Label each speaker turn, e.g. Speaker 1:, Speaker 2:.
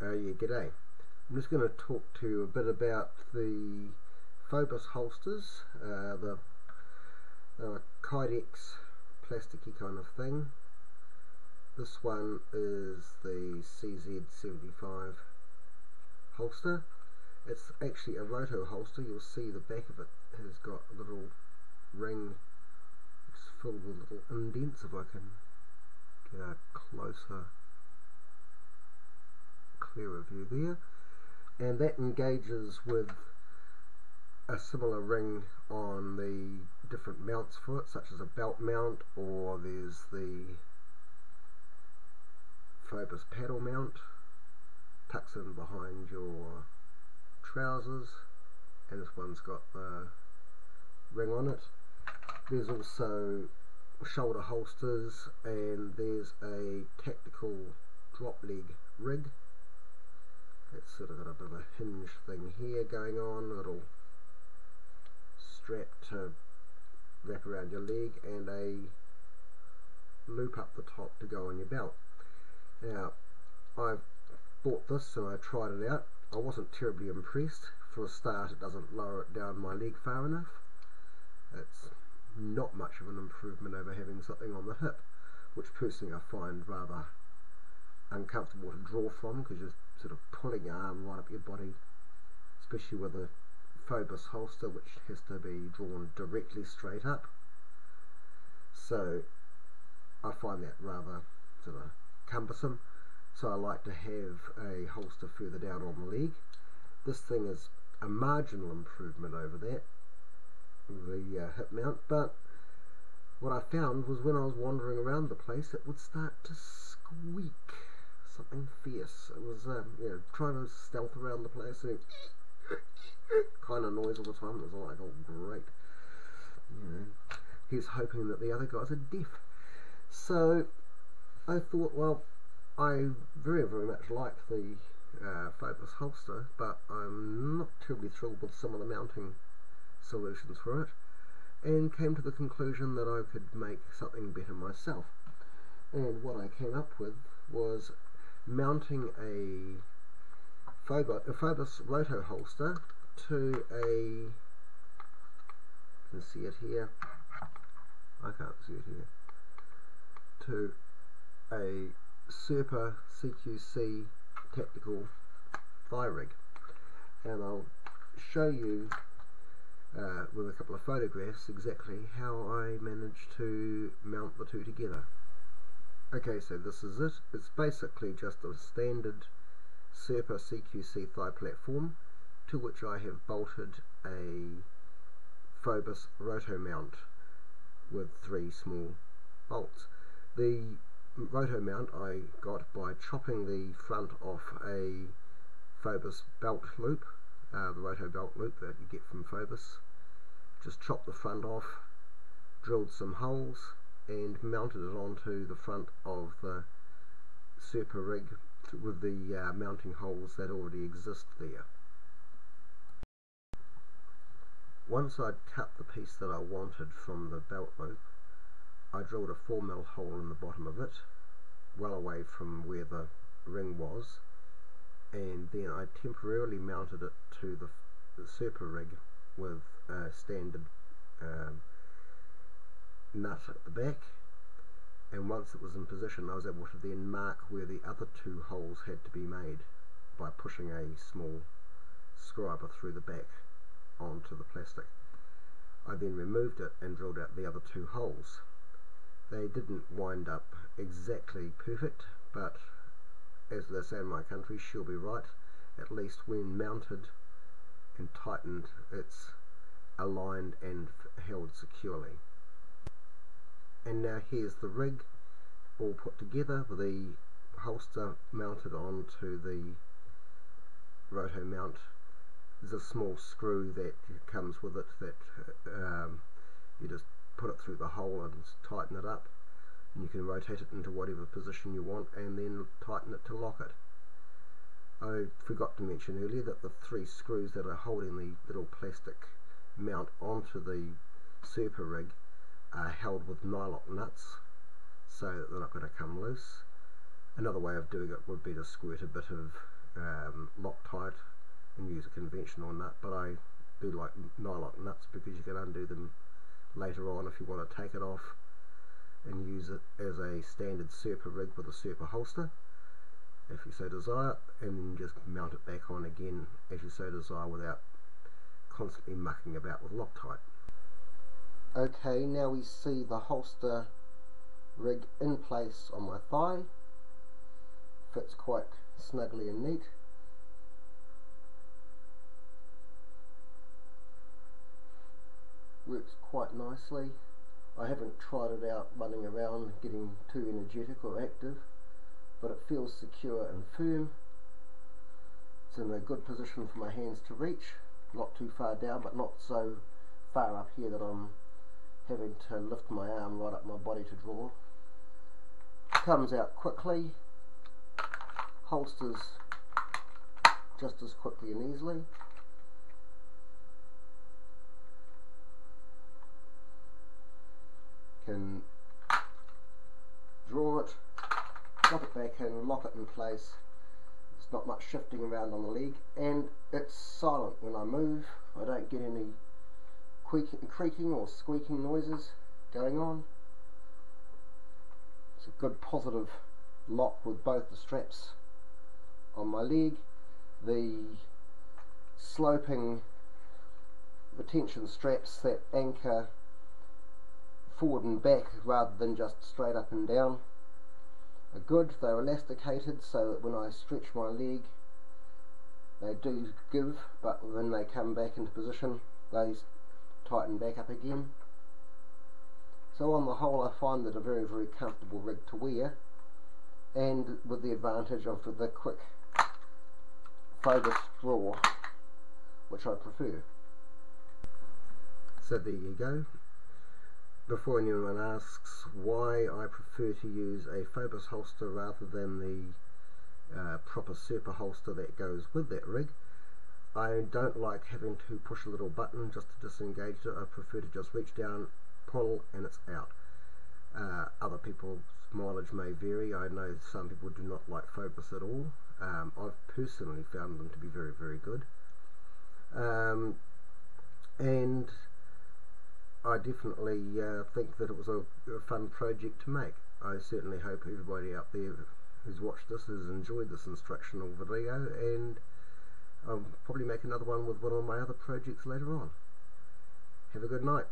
Speaker 1: Yeah, g'day. I'm just going to talk to you a bit about the FOBUS holsters, the Kydex plasticky kind of thing. This one is the CZ75 holster. It's actually a roto holster. You'll see the back of it has got a little ring. It's filled with little indents. If I can get a closer, clearer view there, and that engages with a similar ring on the different mounts for it, such as a belt mount, or there's the FOBUS paddle mount, tucks in behind your trousers, and this one's got the ring on it. There's also shoulder holsters, and there's a tactical Dropleg rig. It's sort of got a bit of a hinge thing here going on, a little strap to wrap around your leg, and a loop up the top to go on your belt. Now, I've bought this and I tried it out. I wasn't terribly impressed. For a start, it doesn't lower it down my leg far enough. It's not much of an improvement over having something on the hip, which personally I find rather uncomfortable to draw from, because you're sort of pulling your arm right up your body, especially with a FOBUS holster, which has to be drawn directly straight up. So I find that rather sort of cumbersome, so I like to have a holster further down on the leg. This thing is a marginal improvement over that, the hip mount, but what I found was when I was wandering around the place, it would start to squeak something fierce. It was trying to stealth around the place, and kind of noise all the time. It was like, oh great, he's hoping that the other guys are deaf. So I thought, well, I very much like the FOBUS holster, but I'm not terribly thrilled with some of the mounting solutions for it, and came to the conclusion that I could make something better myself. And what I came up with was mounting a FOBUS roto holster to a, you can see it here, I can't see it here, to a SERPA CQC tactical thigh rig. And I'll show you with a couple of photographs exactly how I managed to mount the two together. Okay, so this is it. It's basically just a standard SERPA CQC thigh platform, to which I have bolted a FOBUS roto mount with 3 small bolts. The roto mount I got by chopping the front off a FOBUS belt loop, the roto belt loop that you get from FOBUS. Just chopped the front off, drilled some holes, and mounted it onto the front of the SERPA rig with the mounting holes that already exist there. Once I'd cut the piece that I wanted from the belt loop, I drilled a 4mm hole in the bottom of it, well away from where the ring was, and then I temporarily mounted it to the SERPA rig with a standard nut at the back, and once it was in position, I was able to then mark where the other 2 holes had to be made by pushing a small scriber through the back onto the plastic. I then removed it and drilled out the other 2 holes. They didn't wind up exactly perfect, but as they say in my country, she'll be right. At least when mounted and tightened, it's aligned and held securely. And now here's the rig all put together, with the holster mounted onto the roto mount. There's a small screw that comes with it that you just put it through the hole and tighten it up, and you can rotate it into whatever position you want and then tighten it to lock it. I forgot to mention earlier that the 3 screws that are holding the little plastic mount onto the SERPA rig are held with nylock nuts so that they're not going to come loose. Another way of doing it would be to squirt a bit of Loctite and use a conventional nut, but I do like nylon nuts because you can undo them later on if you want to take it off and use it as a standard SERPA rig with a SERPA holster if you so desire, and then just mount it back on again as you so desire without constantly mucking about with Loctite. Okay, now we see the holster rig in place on my thigh. Fits quite snugly and neat. Works quite nicely. I haven't tried it out running around getting too energetic or active, but it feels secure and firm. It's in a good position for my hands to reach, not too far down but not so far up here that I'm having to lift my arm right up my body to draw. Comes out quickly, holsters just as quickly and easily. Can draw it, drop it back in, lock it in place. There's not much shifting around on the leg, and it's silent when I move. I don't get any creaking or squeaking noises going on. It's a good positive lock with both the straps on my leg. The sloping retention straps that anchor forward and back rather than just straight up and down are good. They're elasticated so that when I stretch my leg they do give, but when they come back into position they tighten back up again. So on the whole I find it a very, very comfortable rig to wear, and with the advantage of the quick FOBUS draw, which I prefer. So there you go. Before anyone asks why I prefer to use a FOBUS holster rather than the proper SERPA holster that goes with that rig, I don't like having to push a little button just to disengage it. I prefer to just reach down, pull, and it's out. Other people's mileage may vary. I know some people do not like FOBUS at all. I've personally found them to be very, very good. And I definitely think that it was a fun project to make. I certainly hope everybody out there who's watched this has enjoyed this instructional video, and I'll probably make another one with one of my other projects later on. Have a good night.